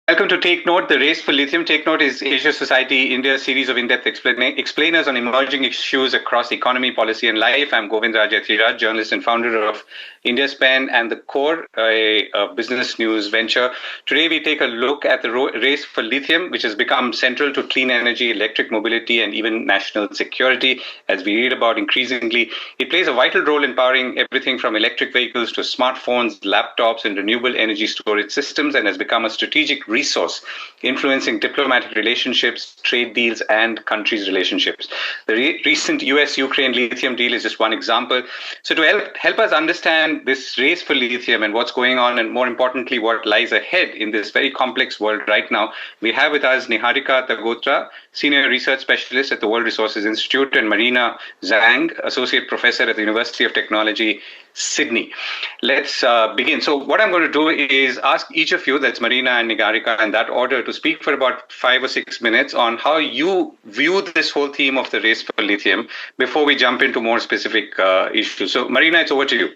Welcome to Take Note, the Race for Lithium. Take Note is Asia Society India's series of in-depth explainers on emerging issues across economy, policy, and life. I'm Govindraj, Ethiraj, journalist and founder of IndiaSpend and The Core, a business news venture. Today, we take a look at the race for lithium, which has become central to clean energy, electric mobility, and even national security. As we read about increasingly, it plays a vital role in powering everything from electric vehicles to smartphones, laptops, and renewable energy storage systems, and has become a strategic resource influencing diplomatic relationships, trade deals, and countries' relationships. The recent US-Ukraine lithium deal is just one example. So to help us understand this race for lithium and what's going on, and more importantly, what lies ahead in this very complex world right now, we have with us Niharika Tagotra, Senior Research Specialist at the World Resources Institute, and Marina Zhang, Associate Professor at the University of Technology, Sydney. Let's begin. So what I'm going to do is ask each of you, that's Marina and Niharika, in that order, to speak for about 5 or 6 minutes on how you view this whole theme of the race for lithium before we jump into more specific issues. So Marina, it's over to you.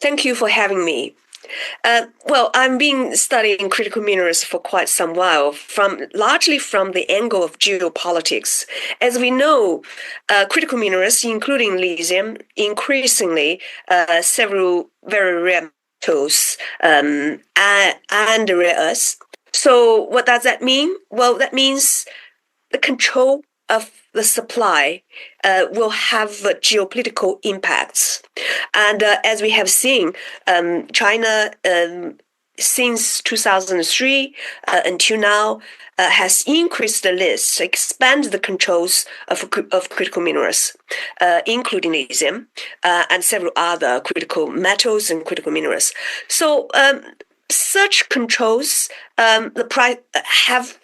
Thank you for having me. Well, I've been studying critical minerals for quite some while, largely from the angle of geopolitics. As we know, critical minerals, including lithium, increasingly several very rare metals and rare earths. So what does that mean? Well, that means the control of the supply will have geopolitical impacts. And as we have seen, China, since 2003 until now, has increased the list, expanded the controls of critical minerals, including lithium and several other critical metals and critical minerals. So such controls the price have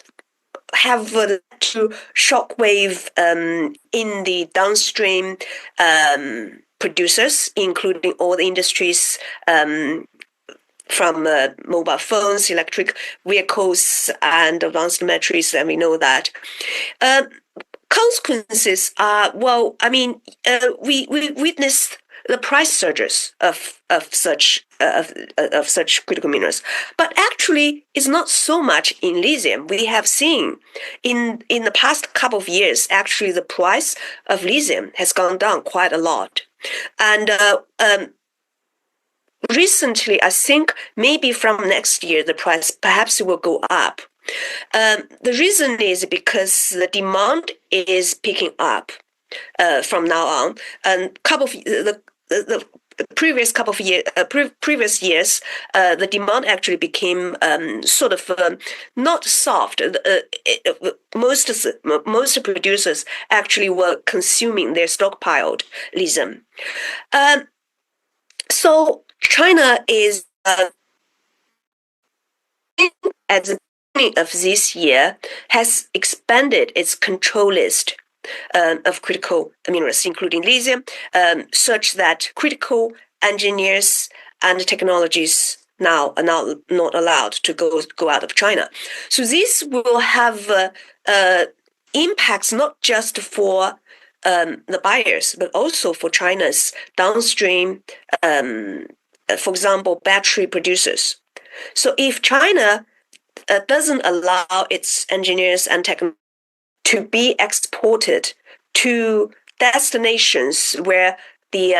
to shockwave in the downstream producers, including all the industries from mobile phones, electric vehicles, and advanced batteries, and we know that. Consequences are, we witnessed the price surges of such critical minerals, but actually it's not so much in lithium. We have seen in the past couple of years, actually the price of lithium has gone down quite a lot, and recently I think maybe from next year the price perhaps will go up. The reason is because the demand is picking up from now on, and the previous couple of years, previous years, the demand actually became sort of not soft. Most producers actually were consuming their stockpiled lithium. So China is at the beginning of this year has expanded its control list of critical minerals, including lithium, such that critical engineers and technologies now are not allowed to go out of China. So this will have impacts not just for the buyers, but also for China's downstream, for example, battery producers. So if China doesn't allow its engineers and technologists to be exported to destinations where the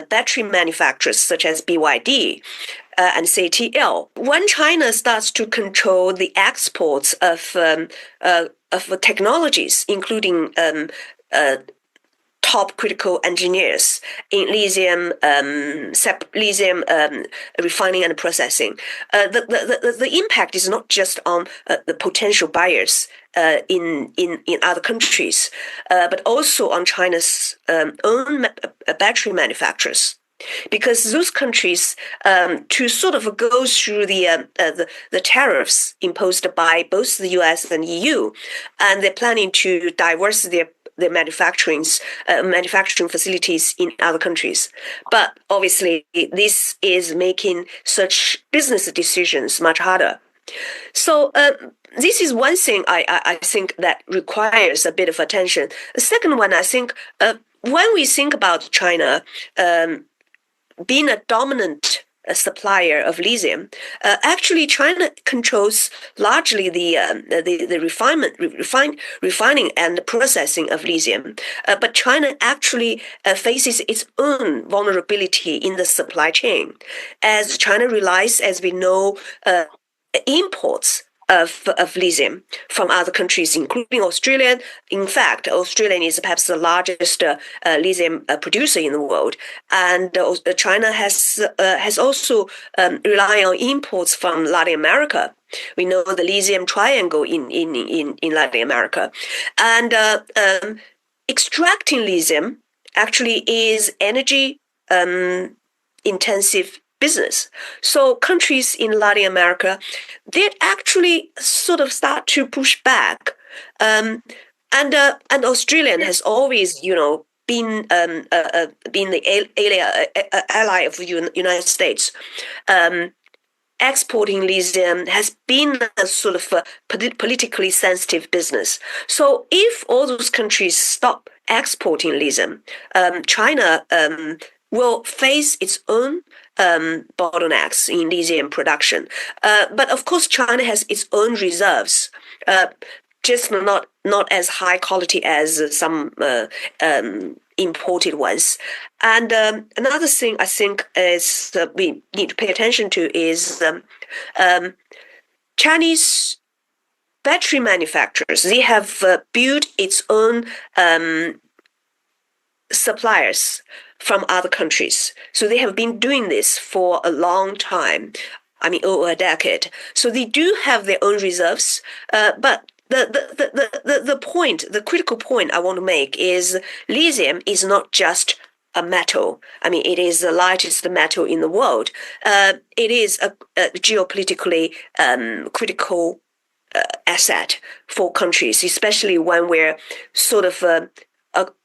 battery manufacturers such as BYD and CATL, when China starts to control the exports of technologies, including top critical engineers in lithium, refining and processing, the impact is not just on the potential buyers in other countries, but also on China's own battery manufacturers, because those countries to sort of go through the tariffs imposed by both the US and EU, and they're planning to diversify their manufacturing facilities in other countries. But obviously, this is making such business decisions much harder. So this is one thing I think that requires a bit of attention. The second one, I think, when we think about China being a dominant supplier of lithium. Actually, China controls largely the refining and processing of lithium. But China actually faces its own vulnerability in the supply chain, as China relies, as we know, imports of lithium from other countries, including Australia. In fact, Australia is perhaps the largest lithium producer in the world, and China has also relied on imports from Latin America. We know the lithium triangle in Latin America, and extracting lithium actually is energy intensive business. So countries in Latin America, they actually sort of start to push back. And Australia has always, been the ally of the United States. Exporting lithium has been a sort of politically sensitive business. So if all those countries stop exporting lithium, China will face its own bottlenecks in lithium production. But of course, China has its own reserves, just not as high quality as some imported ones. And another thing I think is we need to pay attention to is Chinese battery manufacturers. They have built its own suppliers from other countries. So they have been doing this for a long time, over a decade. So they do have their own reserves, but the critical point I want to make is lithium is not just a metal. It is the largest metal in the world. It is a geopolitically critical asset for countries, especially when we're sort of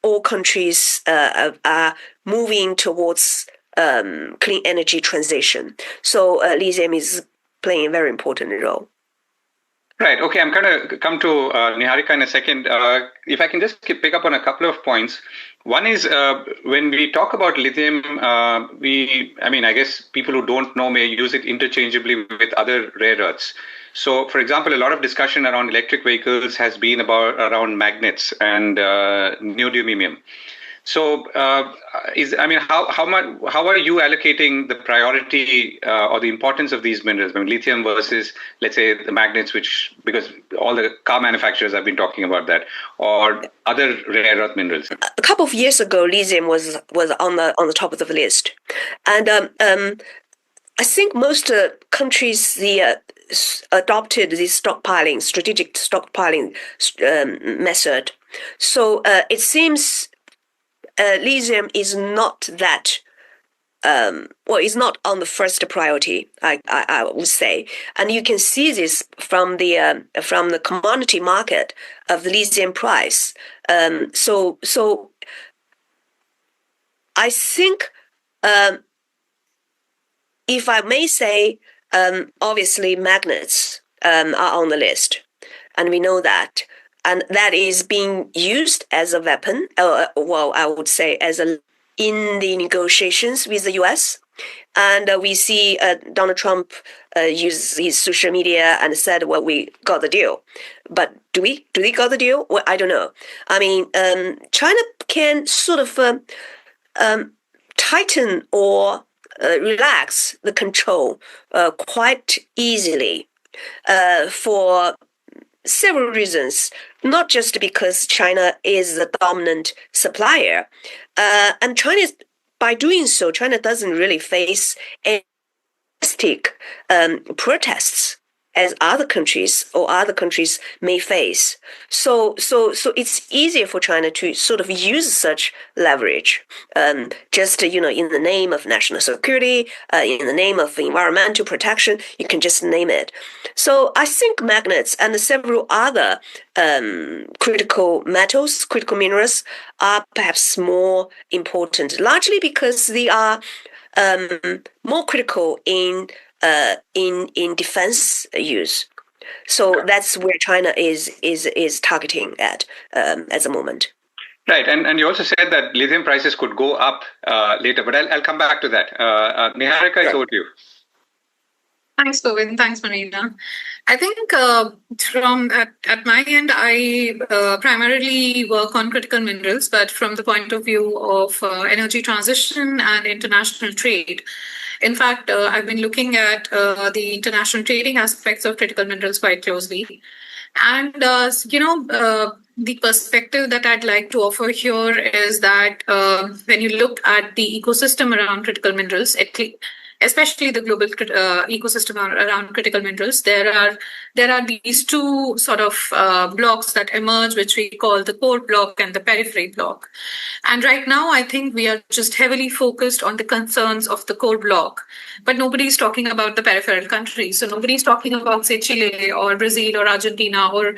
all countries are moving towards clean energy transition. So lithium is playing a very important role. Right. Okay. I'm going to come to Niharika in a second. If I can just pick up on a couple of points. One is when we talk about lithium, I guess people who don't know may use it interchangeably with other rare earths. So, for example, a lot of discussion around electric vehicles has been around magnets and neodymium. So, how are you allocating the priority or the importance of these minerals? Lithium versus, let's say, the magnets, because all the car manufacturers have been talking about that, or other rare earth minerals. A couple of years ago, lithium was on the top of the list, and I think most countries adopted this strategic stockpiling method. So it seems. Lithium is not that, it's not on the first priority, I would say. And you can see this from the commodity market of the lithium price. So I think, if I may say, obviously magnets are on the list, and we know that. And that is being used as a weapon, I would say in the negotiations with the US. And we see Donald Trump use his social media and said, well, we got the deal. But do we got the deal? Well, I don't know. China can sort of tighten or relax the control quite easily for several reasons, not just because China is the dominant supplier. And by doing so, China doesn't really face any protests as other countries may face. So it's easier for China to sort of use such leverage, just, in the name of national security, in the name of environmental protection, you can just name it. So I think magnets and several other critical metals, critical minerals are perhaps more important, largely because they are more critical in defense use. So that's where China is targeting at the moment. Right, and you also said that lithium prices could go up later, but I'll come back to that. Niharika, it's over to you. Thanks, Govind. Thanks, Marina. I think from at my end, I primarily work on critical minerals, but from the point of view of energy transition and international trade. In fact, I've been looking at the international trading aspects of critical minerals quite closely. And, the perspective that I'd like to offer here is that when you look at the ecosystem around critical minerals, especially the global ecosystem around critical minerals, there are these two sort of blocks that emerge, which we call the core block and the periphery block. And right now, I think we are just heavily focused on the concerns of the core block, but nobody's talking about the peripheral countries. So nobody's talking about, say, Chile or Brazil or Argentina or,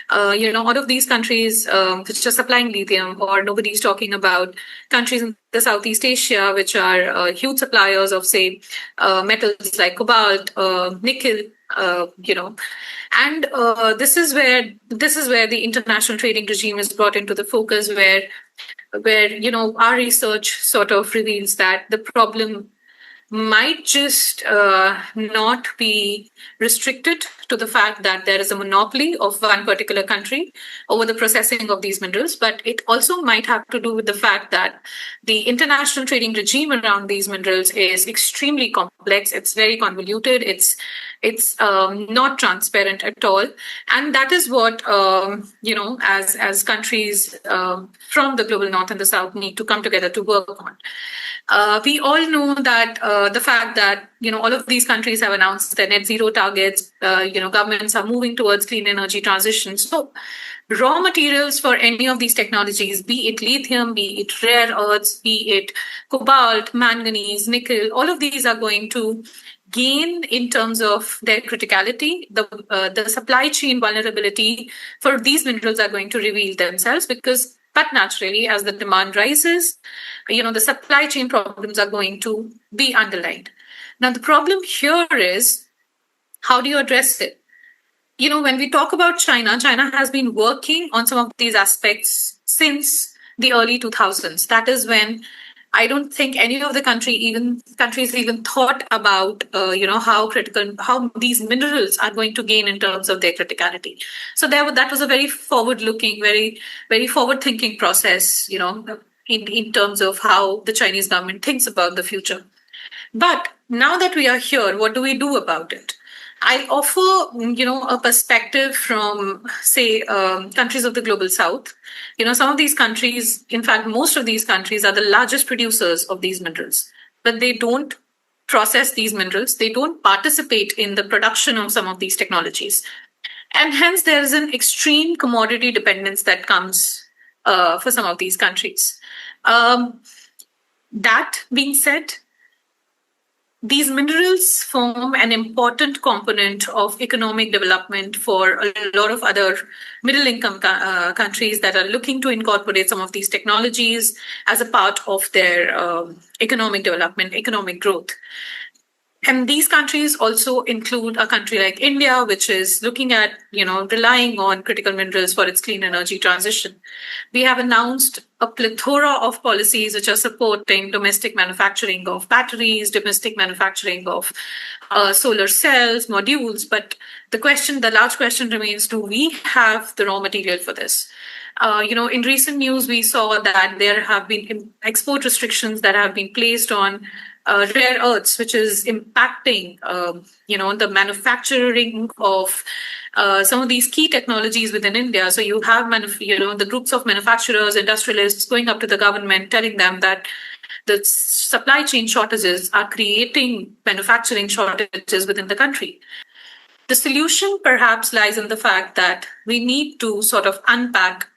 all of these countries which are supplying lithium, or nobody's talking about countries in the Southeast Asia, which are huge suppliers of, say, metals like cobalt, nickel, and this is where the international trading regime is brought into the focus, where our research sort of reveals that the problem might just not be restricted to the fact that there is a monopoly of one particular country over the processing of these minerals, but it also might have to do with the fact that the international trading regime around these minerals is extremely complex. It's very convoluted. It's not transparent at all, and that is what as countries from the global north and the south need to come together to work on. We all know that the fact that all of these countries have announced their net zero targets. Governments are moving towards clean energy transition. So, raw materials for any of these technologies, be it lithium, be it rare earths, be it cobalt, manganese, nickel, all of these are going to gain in terms of their criticality. The supply chain vulnerability for these minerals are going to reveal themselves but naturally, as the demand rises, the supply chain problems are going to be underlined. Now, the problem here is, how do you address it? When we talk about China has been working on some of these aspects since the early 2000s. That is when I don't think any of the countries even thought about, how these minerals are going to gain in terms of their criticality. So that was a very forward-looking, very, very forward-thinking process, in terms of how the Chinese government thinks about the future. But now that we are here, what do we do about it? I offer, a perspective from, say, countries of the global south. Some of these countries, in fact, most of these countries are the largest producers of these minerals, but they don't process these minerals. They don't participate in the production of some of these technologies. And hence, there is an extreme commodity dependence that comes for some of these countries. That being said, these minerals form an important component of economic development for a lot of other middle-income countries that are looking to incorporate some of these technologies as a part of their economic development, economic growth. And these countries also include a country like India, which is looking at, relying on critical minerals for its clean energy transition. We have announced a plethora of policies which are supporting domestic manufacturing of batteries, domestic manufacturing of solar cells, modules. But the large question remains, do we have the raw material for this? In recent news, we saw that there have been export restrictions that have been placed on rare earths, which is impacting, the manufacturing of some of these key technologies within India. So you have, the groups of manufacturers, industrialists going up to the government, telling them that the supply chain shortages are creating manufacturing shortages within the country. The solution perhaps lies in the fact that we need to sort of unpack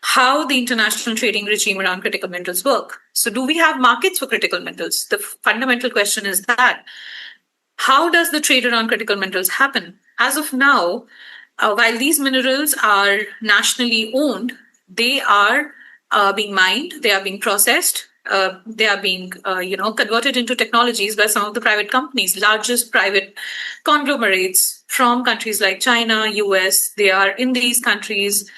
how the international trading regime around critical minerals work. So do we have markets for critical minerals? The fundamental question is that. How does the trade around critical minerals happen? As of now, while these minerals are nationally owned, they are being mined, they are being processed, they are being converted into technologies by some of the private companies, largest private conglomerates from countries like China, US. They are in these countries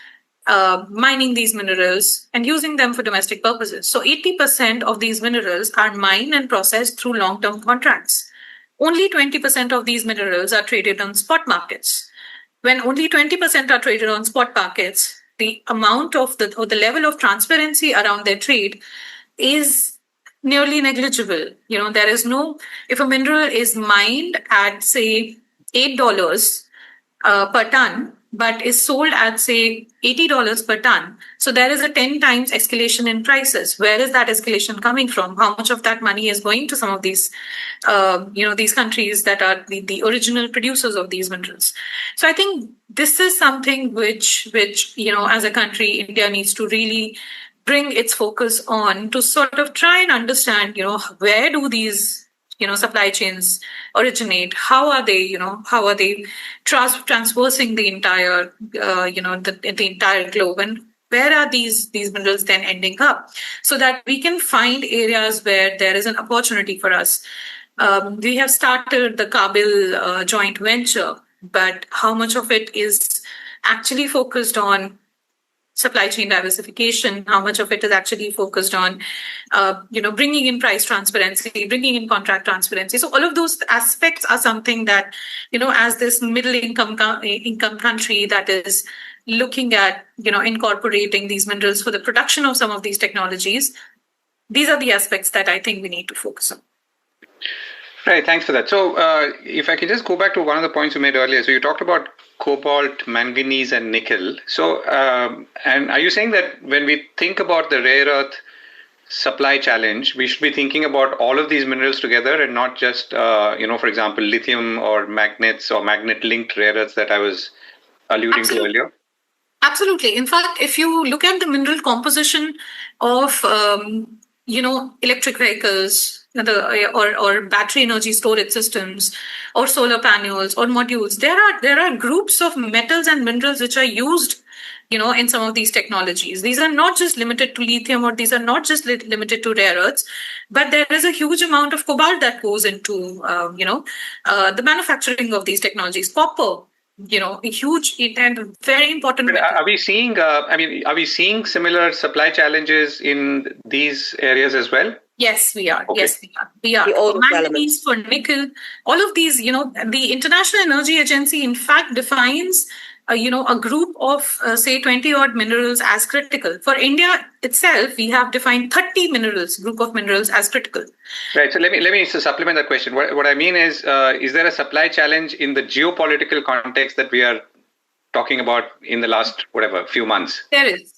mining these minerals and using them for domestic purposes. So 80% of these minerals are mined and processed through long-term contracts. Only 20% of these minerals are traded on spot markets. When only 20% are traded on spot markets, the amount of the level of transparency around their trade is nearly negligible. There is if a mineral is mined at, say, $8 per ton, but is sold at, say, $80 per ton. So there is a 10 times escalation in prices. Where is that escalation coming from? How much of that money is going to some of these, these countries that are the original producers of these minerals? So I think this is something which, as a country, India needs to really bring its focus on to sort of try and understand, where do these supply chains originate? How are they, transversing the entire, the entire globe? And where are these minerals then ending up? So that we can find areas where there is an opportunity for us. We have started the Kabil joint venture, but how much of it is actually focused on supply chain diversification, how much of it is actually focused on, bringing in price transparency, bringing in contract transparency. So all of those aspects are something that, as this middle income country that is looking at, incorporating these minerals for the production of some of these technologies, these are the aspects that I think we need to focus on. Right, thanks for that. So if I can just go back to one of the points you made earlier. So you talked about cobalt, manganese, and nickel. So, and are you saying that when we think about the rare earth supply challenge, we should be thinking about all of these minerals together and not just, for example, lithium or magnets or magnet-linked rare earths that I was alluding to earlier? Absolutely. In fact, if you look at the mineral composition of, electric vehicles, or battery energy storage systems, or solar panels, or modules, there are groups of metals and minerals which are used, in some of these technologies. These are not just limited to lithium, or these are not just limited to rare earths, but there is a huge amount of cobalt that goes into, the manufacturing of these technologies. Copper, a huge and very important. Are we seeing? Are we seeing similar supply challenges in these areas as well? Yes, we are. Okay. Yes, we are. For manganese, for nickel, all of these, the International Energy Agency, in fact, defines, a group of, say, 20 odd minerals as critical. For India itself, we have defined 30 group of minerals as critical. Right. So let me supplement that question. What I mean is there a supply challenge in the geopolitical context that we are talking about in the last, few months? There is.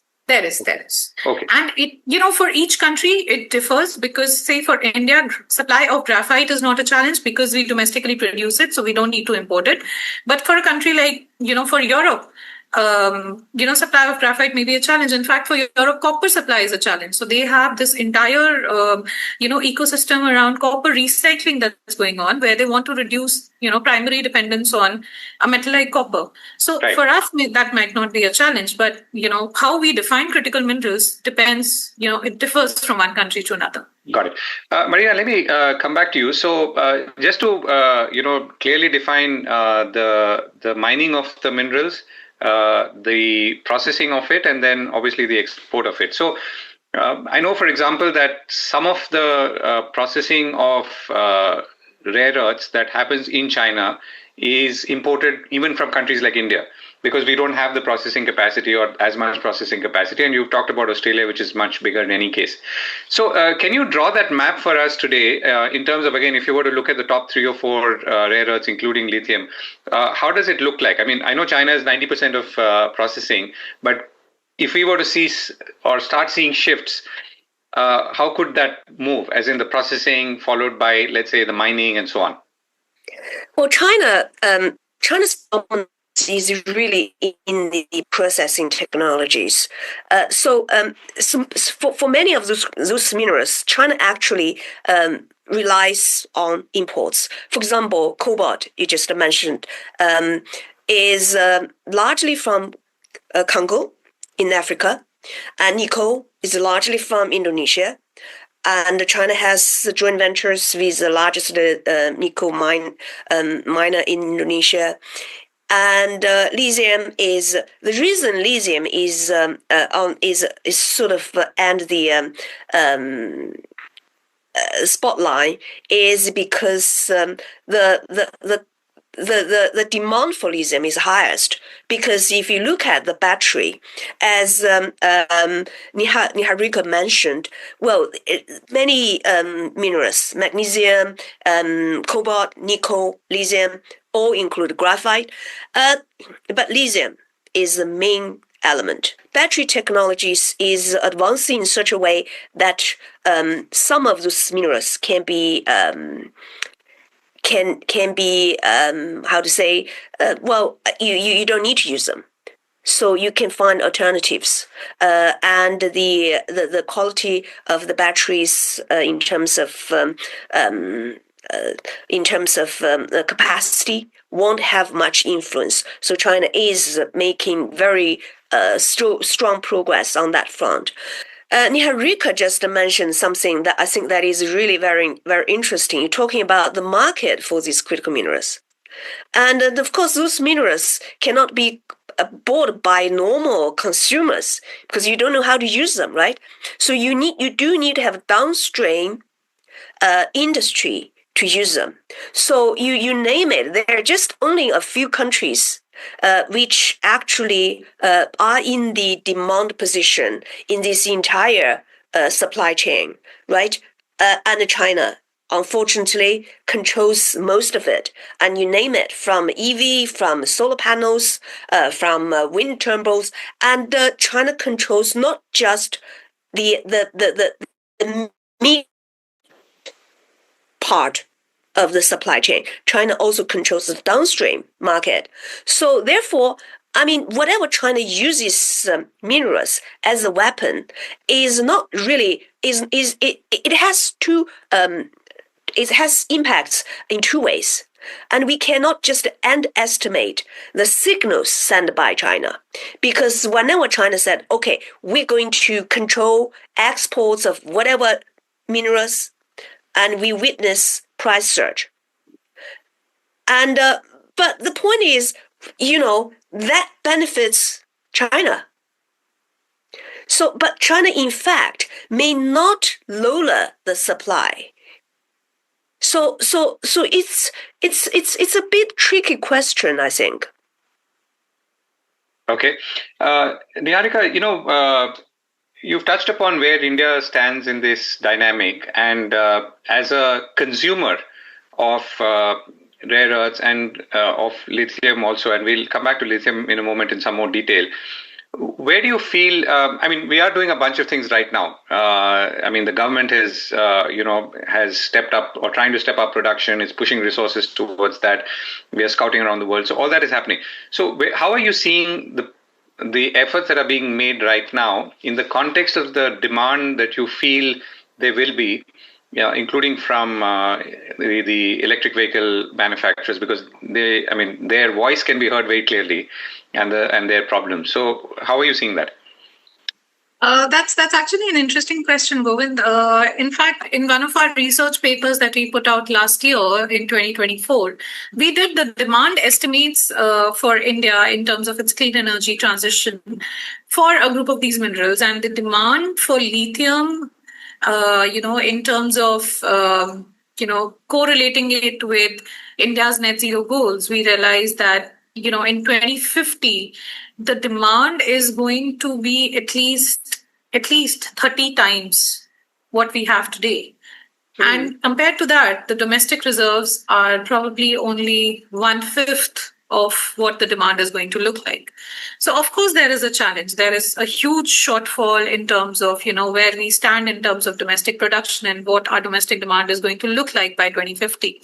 Okay. And it, for each country, it differs because, say, for India, supply of graphite is not a challenge because we domestically produce it, so we don't need to import it. But for a country like, for Europe, supply of graphite may be a challenge. In fact, for Europe, copper supply is a challenge. So they have this entire, ecosystem around copper recycling that's going on, where they want to reduce, primary dependence on a metal like copper. So right. For us, that might not be a challenge, but, how we define critical minerals depends, it differs from one country to another. Got it. Marina, let me come back to you. So just to, clearly define the mining of the minerals, the processing of it, and then obviously the export of it. So I know, for example, that some of the processing of rare earths that happens in China is imported even from countries like India, because we don't have the processing capacity or as much processing capacity. And you've talked about Australia, which is much bigger in any case. So can you draw that map for us today in terms of, again, if you were to look at the top 3 or 4 rare earths, including lithium, how does it look like? I mean, I know China is 90% of processing, but if we were to see or start seeing shifts, how could that move, as in the processing followed by, let's say, the mining and so on? Well, China's dominance is really in the processing technologies. So for many of those minerals, China actually relies on imports. For example, cobalt, you just mentioned, is largely from Congo in Africa, and nickel is largely from Indonesia. And China has joint ventures with the largest nickel miner in Indonesia. And lithium is the reason lithium is sort of and the spotlight is because the demand for lithium is highest, because if you look at the battery, as Niharika mentioned, many minerals, magnesium, cobalt, nickel, lithium, all include graphite, but lithium is the main element. Battery technologies is advancing in such a way that some of those minerals can be you don't need to use them, so you can find alternatives, and the quality of the batteries in terms of capacity won't have much influence. So China is making very strong progress on that front. Niharika just mentioned something that I think that is really very, very interesting. You're talking about the market for these critical minerals. And of course, those minerals cannot be bought by normal consumers because you don't know how to use them, right? So you do need to have downstream industry to use them. So you name it, there are just only a few countries which actually are in the demand position in this entire supply chain, right? And China, unfortunately, controls most of it. And you name it, from EV, from solar panels, from wind turbines, and China controls not just the meat part of the supply chain. China also controls the downstream market. So therefore, I mean, whatever China uses minerals as a weapon is not really it has impacts in two ways. And we cannot just underestimate the signals sent by China, because whenever China said, okay, we're going to control exports of whatever minerals, and we witness price surge. And but the point is, that benefits China. So, but China, in fact, may not lower the supply. So it's a bit tricky question, I think. Okay, Niharika, you've touched upon where India stands in this dynamic, and as a consumer of rare earths and of lithium also, and we'll come back to lithium in a moment in some more detail. Where do you feel, we are doing a bunch of things right now. The government has stepped up or trying to step up production. It's pushing resources towards that. We are scouting around the world. So all that is happening. So how are you seeing the efforts that are being made right now in the context of the demand that you feel there will be, including from the electric vehicle manufacturers, because their voice can be heard very clearly, and their problems. So how are you seeing that? That's actually an interesting question, Govind. In fact, in one of our research papers that we put out last year in 2024, we did the demand estimates for India in terms of its clean energy transition for a group of these minerals, and the demand for lithium, in terms of correlating it with India's net zero goals, we realized that in 2050 the demand is going to be at least 30 times what we have today. And compared to that, the domestic reserves are probably only 1/5 of what the demand is going to look like. So of course there is a challenge. There is a huge shortfall in terms of where we stand in terms of domestic production and what our domestic demand is going to look like by 2050.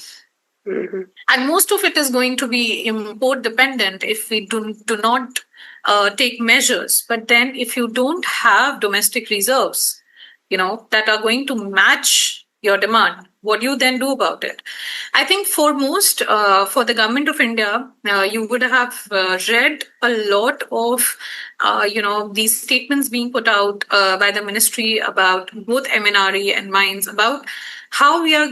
Mm-hmm. And most of it is going to be import dependent if we do not take measures. But then if you don't have domestic reserves, that are going to match your demand, what do you then do about it? I think for the government of India, you would have read a lot of, these statements being put out by the ministry about both MNRE and mines, about how we are,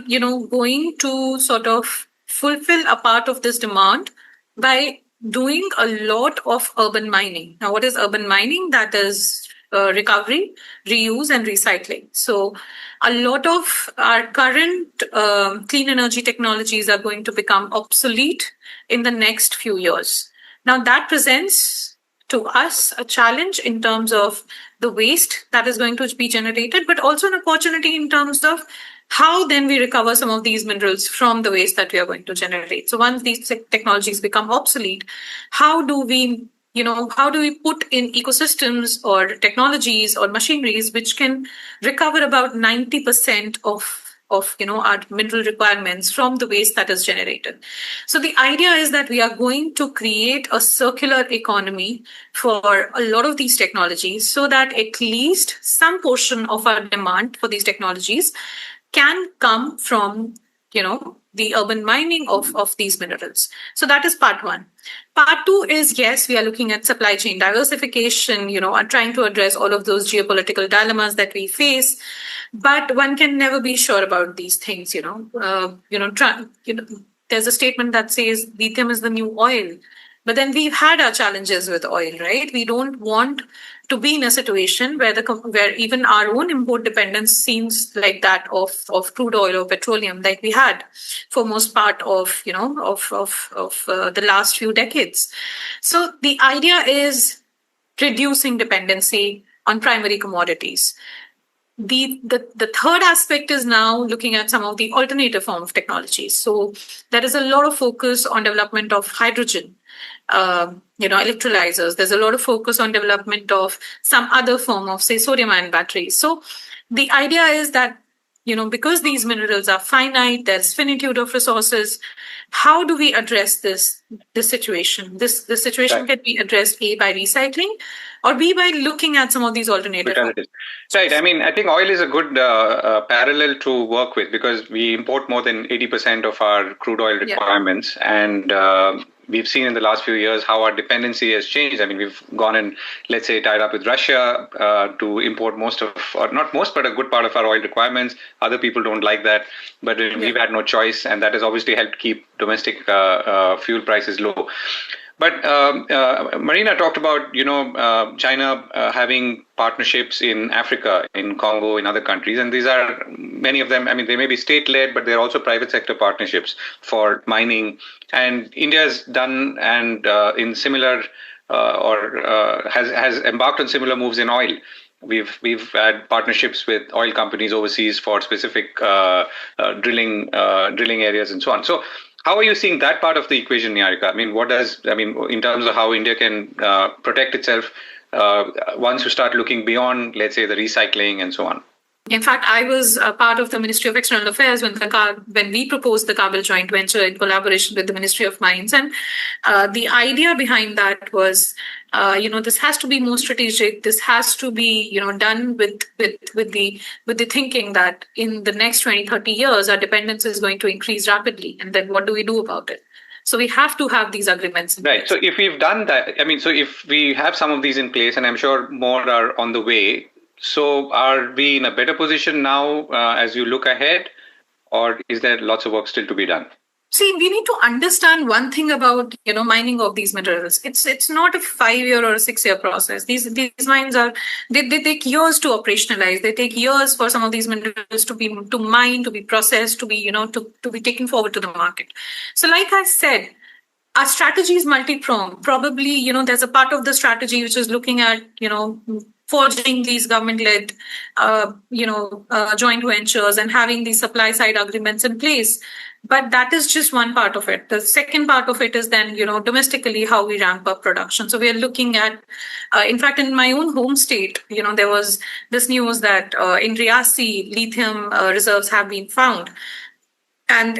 going to sort of fulfill a part of this demand by doing a lot of urban mining. Now, what is urban mining? That is recovery, reuse, and recycling. So a lot of our current clean energy technologies are going to become obsolete in the next few years. Now, that presents to us a challenge in terms of the waste that is going to be generated, but also an opportunity in terms of how then we recover some of these minerals from the waste that we are going to generate. So once these technologies become obsolete, how do we put in ecosystems or technologies or machineries which can recover about 90% of our mineral requirements from the waste that is generated. So the idea is that we are going to create a circular economy for a lot of these technologies so that at least some portion of our demand for these technologies can come from the urban mining of these minerals. So that is part one. Part two is, yes, we are looking at supply chain diversification, and trying to address all of those geopolitical dilemmas that we face. But one can never be sure about these things, there's a statement that says lithium is the new oil. But then we've had our challenges with oil, right? We don't want to be in a situation where even our own import dependence seems like that of crude oil or petroleum, like we had for most part of the last few decades. So the idea is reducing dependency on primary commodities. The third aspect is now looking at some of the alternative form of technologies. So there is a lot of focus on development of hydrogen, electrolyzers. There's a lot of focus on development of some other form of, say, sodium-ion batteries. So the idea is that, because these minerals are finite, there's finitude of resources. How do we address this situation? This situation Right. can be addressed A, by recycling, or B, by looking at some of these alternatives. Right. I mean, I think oil is a good parallel to work with because we import more than 80% of our crude oil requirements. Yeah. And we've seen in the last few years how our dependency has changed. I mean, we've gone and, let's say, tied up with Russia to import most of, or not most, but a good part of our oil requirements. Other people don't like that, but we've had no choice. And that has obviously helped keep domestic fuel prices low. But Marina talked about, China having partnerships in Africa, in Congo, in other countries. And these are, many of them, I mean, they may be state-led, but they're also private sector partnerships for mining. And India's done and in similar has embarked on similar moves in oil. We've had partnerships with oil companies overseas for specific drilling areas and so on. So how are you seeing that part of the equation, Niharika? I mean, in terms of how India can protect itself once you start looking beyond, let's say, the recycling and so on? In fact, I was a part of the Ministry of External Affairs when we proposed the Kabul joint venture in collaboration with the Ministry of Mines. And the idea behind that was, this has to be more strategic. This has to be, done with the thinking that in the next 20, 30 years, our dependence is going to increase rapidly. And then what do we do about it? So we have to have these agreements in place. So if we've done that, so if we have some of these in place, and I'm sure more are on the way, so are we in a better position now as you look ahead, or is there lots of work still to be done? See, we need to understand one thing about mining of these minerals. It's not a 5-year or a 6-year process. These mines they take years to operationalize. They take years for some of these minerals to mine, to be processed, to be to be taken forward to the market. So, like I said, our strategy is multi-pronged. Probably, there's a part of the strategy which is looking at forging these government-led, joint ventures and having these supply-side agreements in place. But that is just one part of it. The second part of it is then, domestically, how we ramp up production. So we are looking at, in fact, in my own home state, there was this news that in Riyasi, lithium reserves have been found. And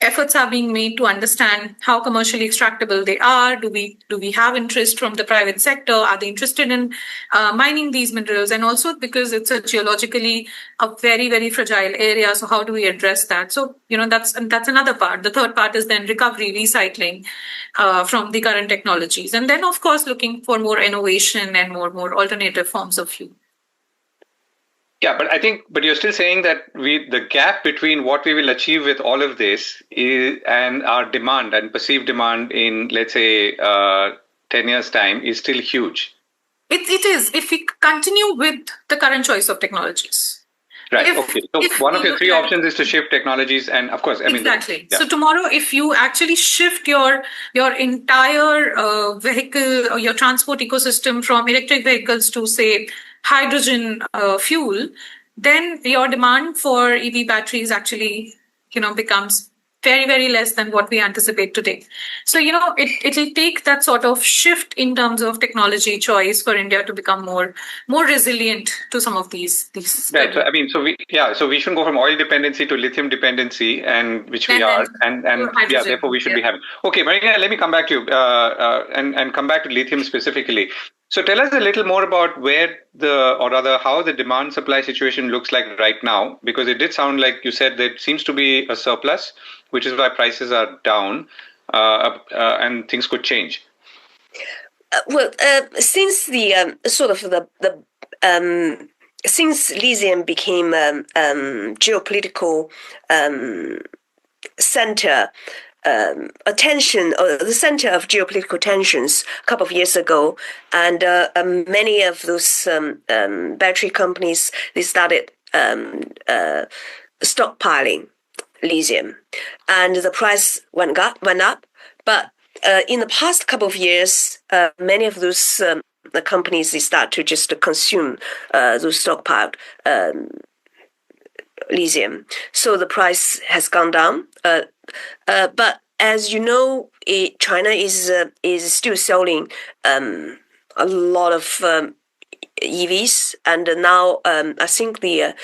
efforts are being made to understand how commercially extractable they are. Do we have interest from the private sector? Are they interested in mining these minerals? And also because it's a geologically a very, very fragile area. So how do we address that? So, that's another part. The third part is then recovery, recycling from the current technologies. And then, of course, looking for more innovation and more alternative forms of fuel. Yeah, but you're still saying that the gap between what we will achieve with all of this and our demand and perceived demand in, let's say, 10 years' time is still huge. It is, if we continue with the current choice of technologies. Right. Okay. So one of your three options is to shift technologies, and of course, exactly. So tomorrow, if you actually shift your entire vehicle or your transport ecosystem from electric vehicles to, say, hydrogen fuel, then your demand for EV batteries actually, becomes very, very less than what we anticipate today. So, it'll take that sort of shift in terms of technology choice for India to become more resilient to some of these. Right. So we shouldn't go from oil dependency to lithium dependency, and therefore we should be having. Okay, Marina, let me come back to you and come back to lithium specifically. So tell us a little more about how the demand supply situation looks like right now, because it did sound like you said there seems to be a surplus, which is why prices are down and things could change. Since since lithium became geopolitical center attention, or the center of geopolitical tensions a couple of years ago, and many of those battery companies, they started stockpiling lithium, and the price went up. But in the past couple of years, many of those the companies, they start to just consume those stockpiled lithium. So the price has gone down. But as you know, China is still selling a lot of EVs, and now I think the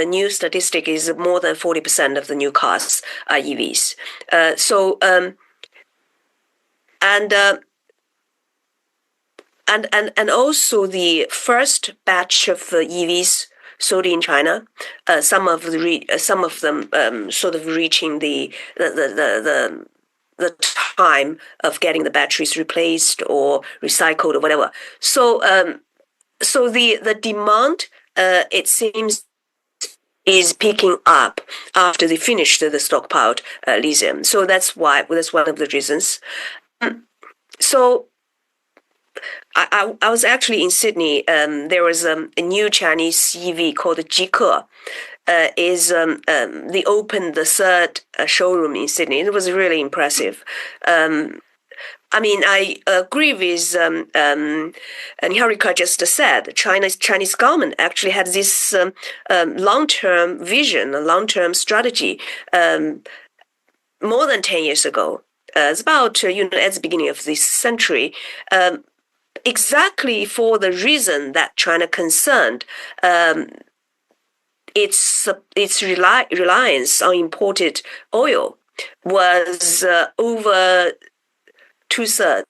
new statistic is more than 40% of the new cars are EVs. And also the first batch of EVs sold in China, some of them sort of reaching the time of getting the batteries replaced or recycled or whatever. So the demand, it seems, is picking up after they finished the stockpiled lithium. So that's one of the reasons. So I was actually in Sydney. There was a new Chinese EV called Jike. They opened the third showroom in Sydney. It was really impressive. I agree with Niharika just said. Chinese government actually had this long-term vision, a long-term strategy more than 10 years ago. It's about at the beginning of this century. Exactly for the reason that China concerned its reliance on imported oil was over 2/3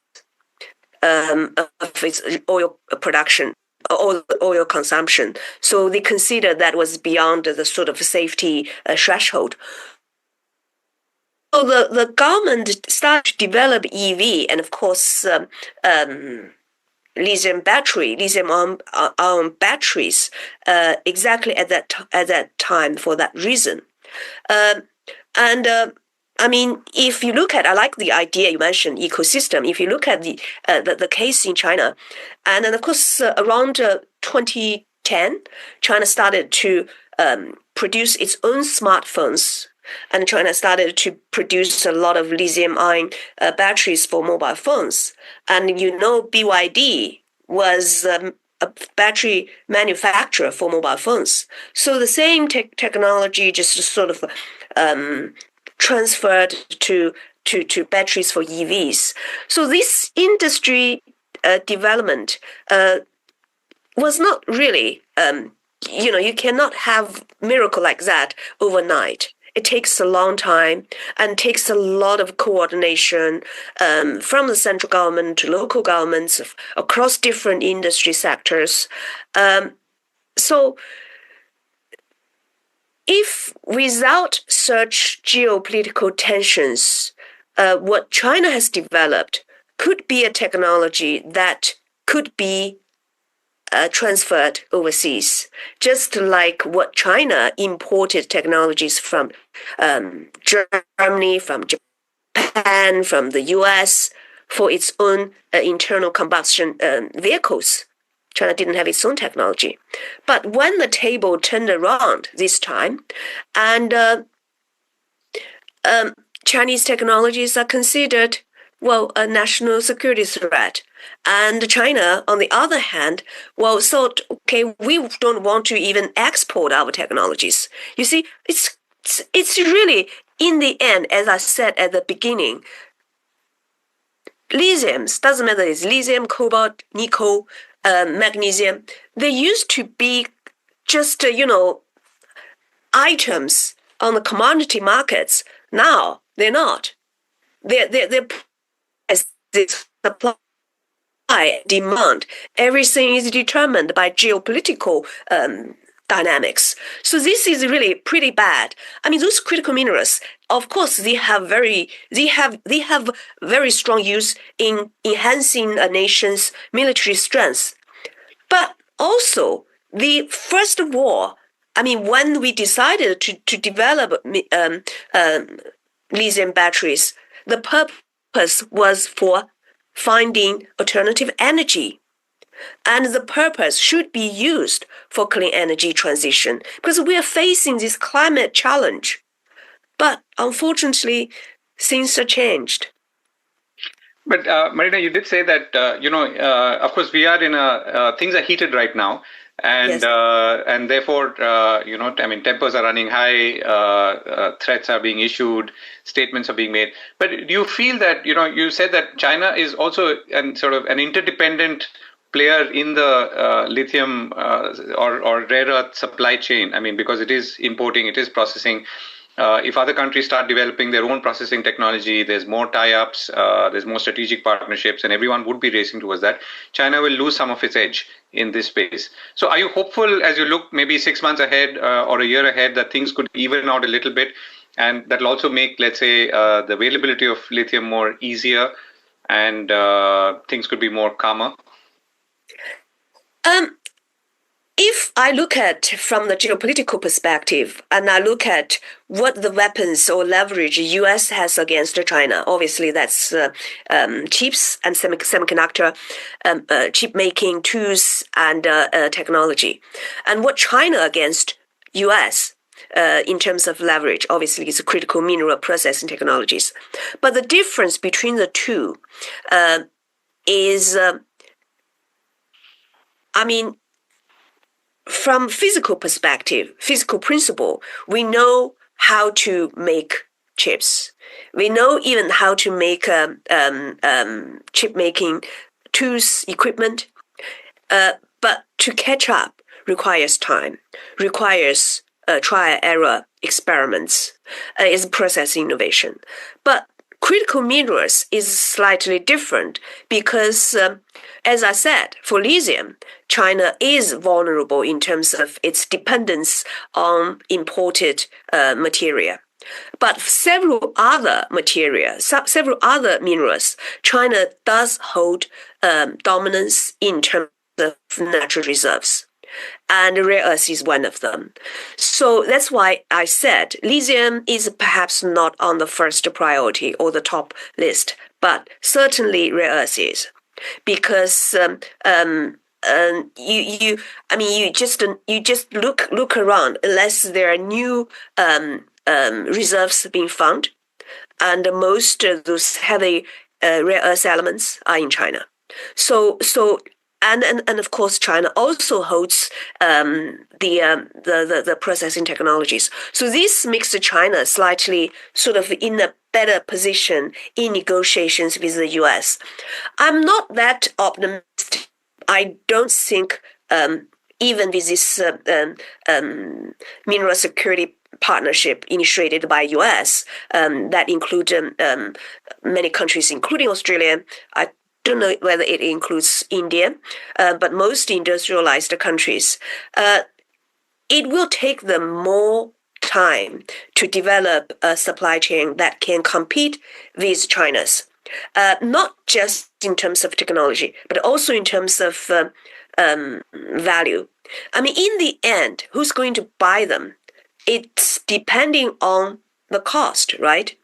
of its oil production, oil consumption. So they considered that was beyond the sort of safety threshold. So the government started to develop EV, and of course lithium ion batteries exactly at that time for that reason. If you look at, I like the idea you mentioned, ecosystem. If you look at the case in China, and then of course around 2010, China started to produce its own smartphones. And China started to produce a lot of lithium-ion batteries for mobile phones. And BYD was a battery manufacturer for mobile phones. So the same technology just sort of transferred to batteries for EVs. So this industry development was not really, you cannot have miracle like that overnight. It takes a long time and takes a lot of coordination from the central government to local governments across different industry sectors. So if without such geopolitical tensions, what China has developed could be a technology that could be transferred overseas, just like what China imported technologies from Germany, from Japan, from the US for its own internal combustion vehicles. China didn't have its own technology. But when the table turned around this time, and Chinese technologies are considered, well, a national security threat. And China, on the other hand, well, thought, okay, we don't want to even export our technologies. You see, it's really, in the end, as I said at the beginning, lithiums, doesn't matter, it's lithium, cobalt, nickel, magnesium, they used to be just, items on the commodity markets. Now, they're not. They're supply, demand. Everything is determined by geopolitical dynamics. So this is really pretty bad. I mean, those critical minerals, of course, they have very strong use in enhancing a nation's military strength. But also, the first of all, I mean, when we decided to develop lithium batteries, the purpose was for finding alternative energy. And the purpose should be used for clean energy transition because we are facing this climate challenge. But unfortunately, things are changed. But Marina, you did say that, of course, we are in things are heated right now. And yes. And therefore, tempers are running high, threats are being issued, statements are being made. But do you feel that, you said that China is also an interdependent player in the lithium or rare earth supply chain? I mean, because it is importing, it is processing. If other countries start developing their own processing technology, there's more tie-ups, there's more strategic partnerships, and everyone would be racing towards that. China will lose some of its edge in this space. So are you hopeful as you look maybe 6 months ahead or a year ahead that things could even out a little bit, and that'll also make, let's say, the availability of lithium more easier and things could be more calmer? If I look at from the geopolitical perspective and I look at what the weapons or leverage U.S. has against China, obviously that's chips and semiconductor chip making tools and technology. And what China against U.S. In terms of leverage, obviously is critical mineral processing technologies. But the difference between the two is, from physical perspective, physical principle, we know how to make chips. We know even how to make chip making tools, equipment. But to catch up requires time, requires trial error experiments, is process innovation. But critical minerals is slightly different because, as I said, for lithium, China is vulnerable in terms of its dependence on imported material. But several other materials, several other minerals, China does hold dominance in terms of natural reserves. And rare earth is one of them. So that's why I said lithium is perhaps not on the first priority or the top list, but certainly rare earth is, because you just look around unless there are new reserves being found, and most of those heavy rare earth elements are in China. So. And of course, China also holds the processing technologies. So this makes China slightly sort of in a better position in negotiations with the U.S. I'm not that optimistic. I don't think even with this mineral security partnership initiated by U.S. That includes many countries, including Australia. I don't know whether it includes India, but most industrialized countries. It will take them more time to develop a supply chain that can compete with China's. not just in terms of technology, but also in terms of value. I mean, in the end, who's going to buy them? It's depending on the cost, right?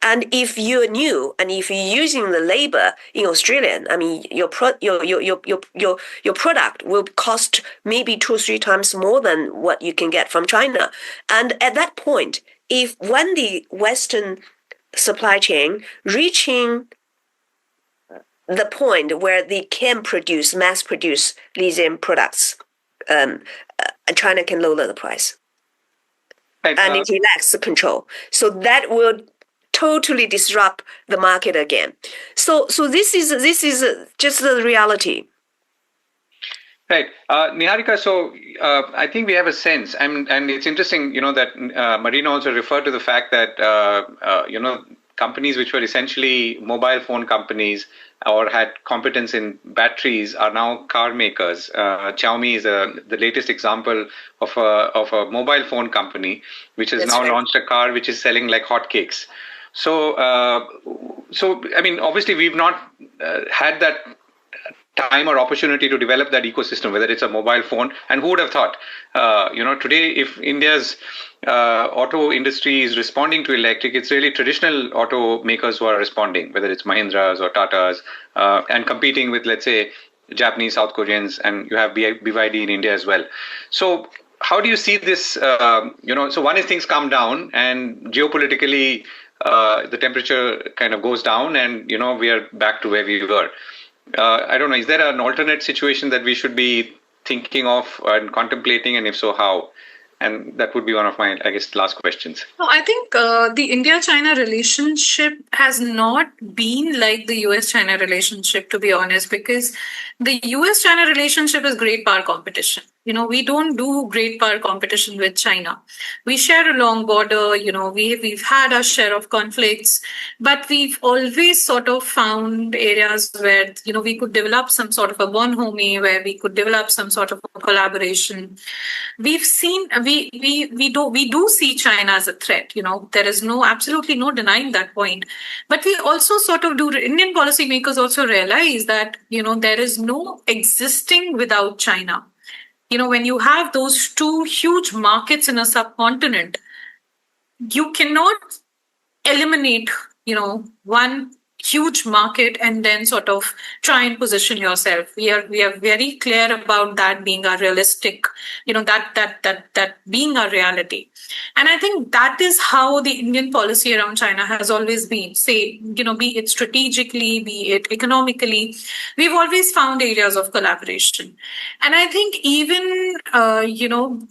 And if you're new and if you're using the labor in Australian, I mean, your product will cost maybe 2 or 3 times more than what you can get from China. And at that point, when the Western supply chain reaching the point where they can mass produce lithium products, China can lower the price. Right, and it relaxes the control. So that will totally disrupt the market again. So this is just the reality. Right. Niharika, so I think we have a sense, and it's interesting, that Marina also referred to the fact that, companies which were essentially mobile phone companies or had competence in batteries are now car makers. Xiaomi is the latest example of a mobile phone company which has launched a car which is selling like hotcakes. So I mean, obviously we've not had that time or opportunity to develop that ecosystem, whether it's a mobile phone. And who would have thought, today, if India's auto industry is responding to electric, it's really traditional automakers who are responding, whether it's Mahindra's or Tata's, and competing with, let's say, Japanese, South Koreans, and you have BYD in India as well. So how do you see this, so one is things calm down and geopolitically the temperature kind of goes down and, we are back to where we were. I don't know, is there an alternate situation that we should be thinking of and contemplating, and if so, how? And that would be one of my, I guess, last questions. No, I think the India-China relationship has not been like the US-China relationship, to be honest, because the US-China relationship is great power competition. We don't do great power competition with China. We share a long border, we've had our share of conflicts, but we've always sort of found areas where, we could develop some sort of a bonhomie, where we could develop some sort of a collaboration. We've seen, we do see China as a threat, there is absolutely no denying that point. But we also sort of Indian policymakers also realize that, there is no existing without China. When you have those two huge markets in a subcontinent, you cannot eliminate, one huge market and then sort of try and position yourself. We are very clear about that being a realistic, that being a reality. And I think that is how the Indian policy around China has always been. Say, be it strategically, be it economically, we've always found areas of collaboration. And I think even,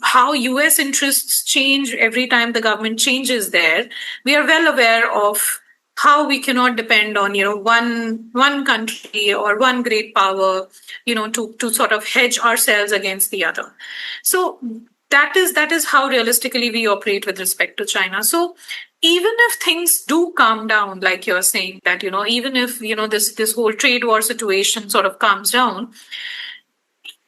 how US interests change every time the government changes there, we are well aware of how we cannot depend on, one country or one great power, to sort of hedge ourselves against the other. So that is how realistically we operate with respect to China. So even if things do calm down, like you're saying, that, even if, this whole trade war situation sort of calms down,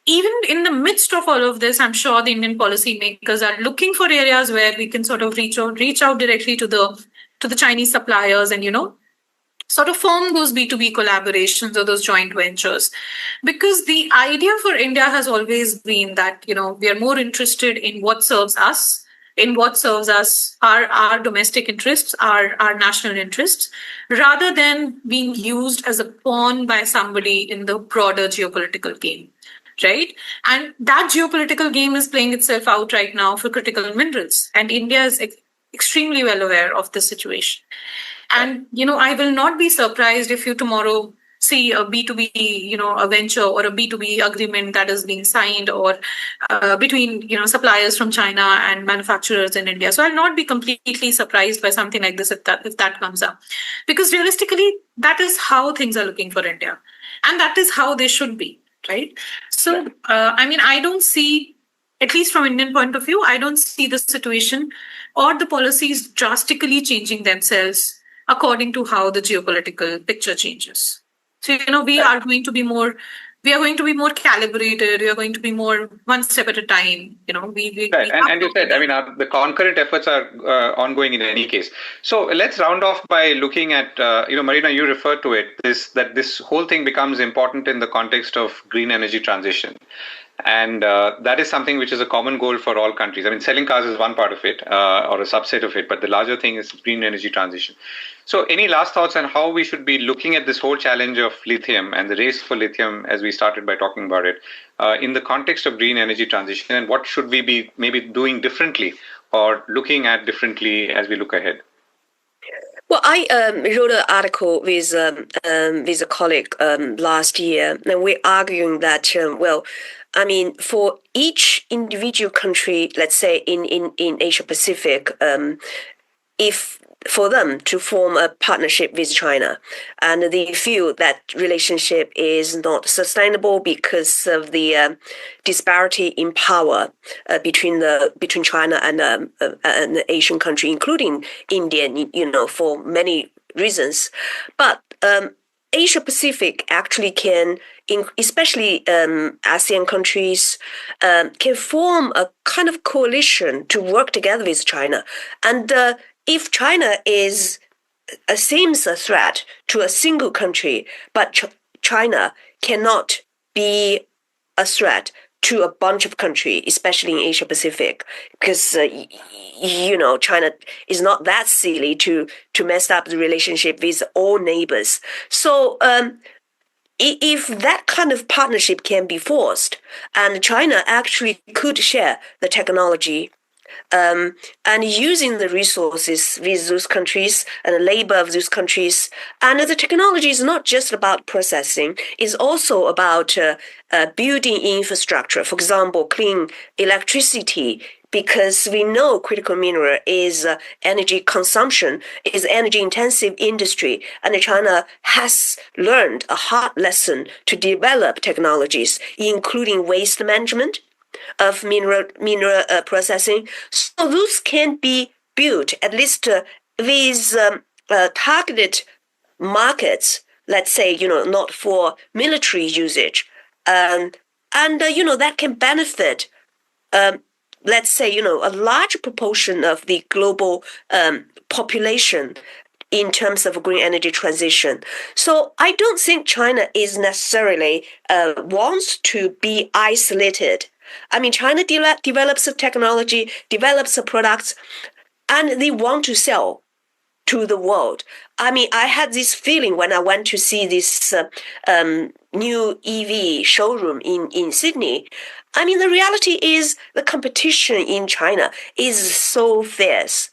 even in the midst of all of this, I'm sure the Indian policymakers are looking for areas where we can sort of reach out directly to the Chinese suppliers and, sort of form those B2B collaborations or those joint ventures. Because the idea for India has always been that, we are more interested in what serves us, our domestic interests, our national interests, rather than being used as a pawn by somebody in the broader geopolitical game. Right? And that geopolitical game is playing itself out right now for critical minerals. And India is extremely well aware of the situation. And, I will not be surprised if you tomorrow see a B2B, a venture or a B2B agreement that is being signed or between, suppliers from China and manufacturers in India. So I'll not be completely surprised by something like this if that comes up. Because realistically, that is how things are looking for India. And that is how they should be, right? So, I don't see, at least from Indian point of view, I don't see the situation or the policies drastically changing themselves according to how the geopolitical picture changes. So, we are going to be more we are going to be more calibrated. We are going to be more one step at a time. Right. And you said, the concurrent efforts are ongoing in any case. So let's round off by looking at, Marina, you referred to it, that this whole thing becomes important in the context of green energy transition. And that is something which is a common goal for all countries. Selling cars is one part of it, or a subset of it, but the larger thing is green energy transition. So any last thoughts on how we should be looking at this whole challenge of lithium and the race for lithium, as we started by talking about it, in the context of green energy transition, and what should we be maybe doing differently or looking at differently as we look ahead? Well, I wrote an article with a colleague last year, and we're arguing that, for each individual country, let's say in Asia Pacific, if for them to form a partnership with China, and they feel that relationship is not sustainable because of the disparity in power between China and an Asian country, including India, for many reasons. But Asia Pacific actually can, especially ASEAN countries, can form a kind of coalition to work together with China. And if China seems a threat to a single country, but China cannot be a threat to a bunch of countries, especially in Asia Pacific, because China is not that silly to mess up the relationship with all neighbors. So if that kind of partnership can be forced, and China actually could share the technology and using the resources with those countries and the labor of those countries. And the technology is not just about processing, it's also about building infrastructure, for example, clean electricity, because we know critical mineral is energy consumption, is energy intensive industry, and China has learned a hard lesson to develop technologies, including waste management of mineral processing. So those can be built at least with targeted markets, let's say, not for military usage. And that can benefit, let's say, a large proportion of the global population in terms of green energy transition. So I don't think China is necessarily wants to be isolated. China develops a technology, develops a products, and they want to sell to the world. I had this feeling when I went to see this new EV showroom in Sydney. The reality is the competition in China is so fierce.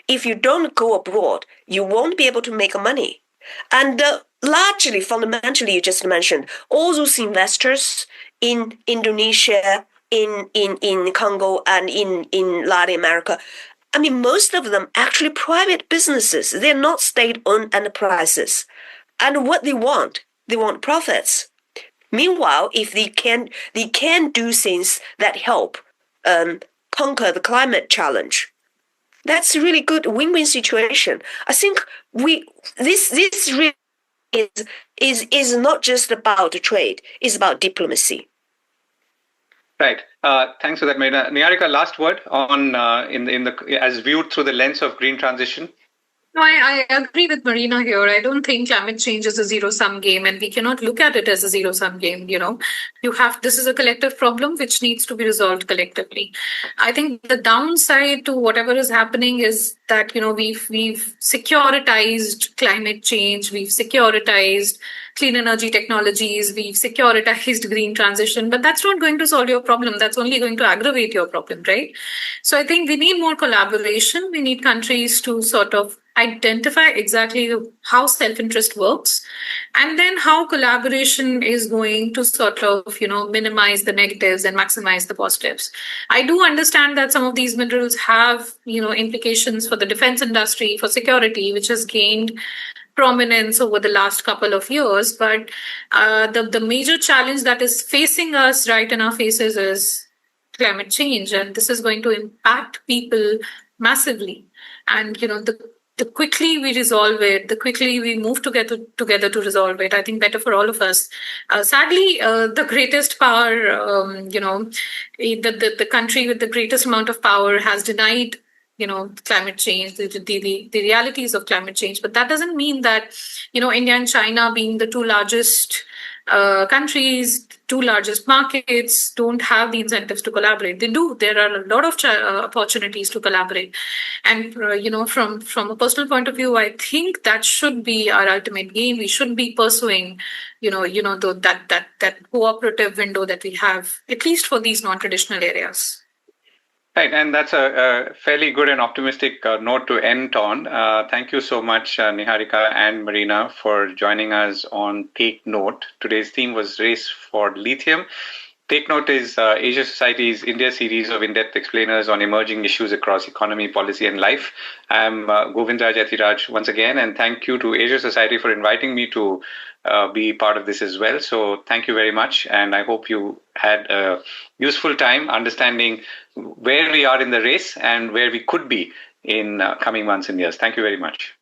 If you don't go abroad, you won't be able to make money. And largely, fundamentally, you just mentioned, all those investors in Indonesia, in Congo, and in Latin America, most of them actually private businesses. They're not state-owned enterprises. And what they want profits. Meanwhile, if they can do things that help conquer the climate challenge, that's a really good win-win situation. I think this really is not just about trade; it's about diplomacy. Right. Thanks for that, Marina. Niharika, last word on as viewed through the lens of green transition. No, I agree with Marina here. I don't think climate change is a zero-sum game, and we cannot look at it as a zero-sum game. This is a collective problem which needs to be resolved collectively. I think the downside to whatever is happening is that we've securitized climate change, we've securitized clean energy technologies, we've securitized green transition, but that's not going to solve your problem. That's only going to aggravate your problem, right? So I think we need more collaboration. We need countries to sort of identify exactly how self-interest works, and then how collaboration is going to sort of, minimize the negatives and maximize the positives. I do understand that some of these minerals have, implications for the defense industry, for security, which has gained prominence over the last couple of years. But the major challenge that is facing us right in our faces is climate change, and this is going to impact people massively. And the quickly we resolve it, the quickly we move together to resolve it, I think better for all of us. Sadly, the greatest power, the country with the greatest amount of power has denied, climate change, the realities of climate change. But that doesn't mean that, India and China being the two largest countries, two largest markets, don't have the incentives to collaborate. They do. There are a lot of opportunities to collaborate. And, from a personal point of view, I think that should be our ultimate gain. We should be pursuing, that cooperative window that we have, at least for these non-traditional areas. Right, and that's a fairly good and optimistic note to end on. Thank you so much, Niharika and Marina, for joining us on Take Note. Today's theme was Race for Lithium. Take Note is Asia Society's India series of in-depth explainers on emerging issues across economy, policy, and life. I'm Govindraj Ethiraj once again, and thank you to Asia Society for inviting me to be part of this as well. So thank you very much, and I hope you had a useful time understanding where we are in the race and where we could be in coming months and years. Thank you very much.